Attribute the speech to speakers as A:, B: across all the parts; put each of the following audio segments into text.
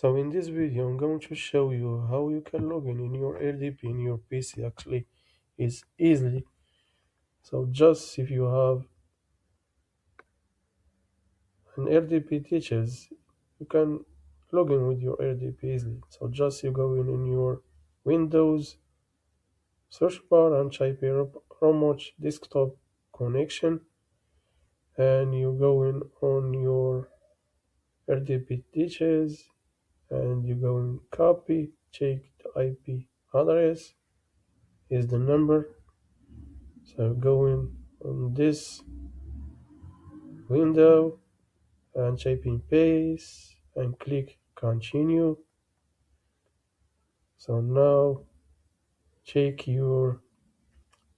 A: So in this video, I'm going to show you how you can log in your RDP in your PC. Actually, is easily. So just if you have an RDP teachers, you can log in with your RDP easily. So just you go in your Windows search bar and type remote desktop connection, and you go in on your RDP teachers, and you go in copy, check the IP address is the number. So go in on this window and type in paste and click continue. So now check your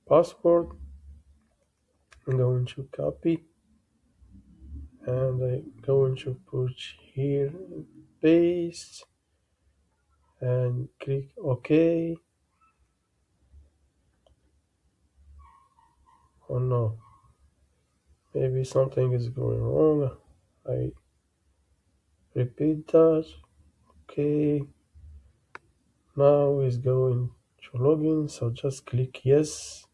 A: password. I'm going to copy and I'm going to put here paste and click OK. Oh no, maybe something is going wrong. I repeat that. Okay, now it's going to login, so just click yes.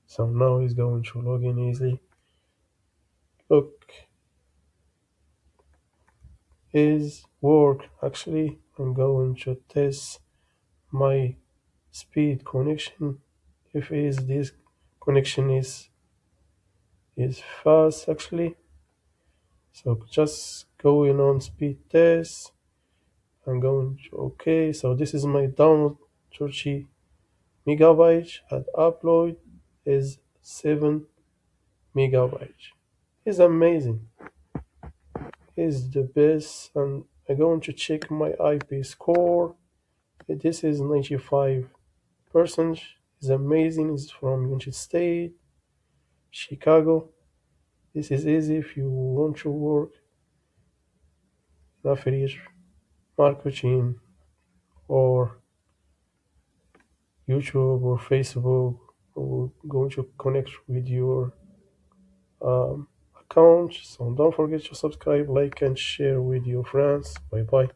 A: So now it's going to log in easily. Look, is work. Actually, I'm going to test my speed connection. If is this connection is fast actually. So just going on speed test. I'm going to OK. So this is my download 30 megabytes and upload is 7 megabytes. It's amazing. It's the best, and I'm going to check my IP score. This is 95%. It's amazing. It's from United States, Chicago. This is easy if you want to work in affiliate marketing or YouTube or Facebook, or going to connect with your account. So don't forget to subscribe, like, and share with your friends. Bye bye.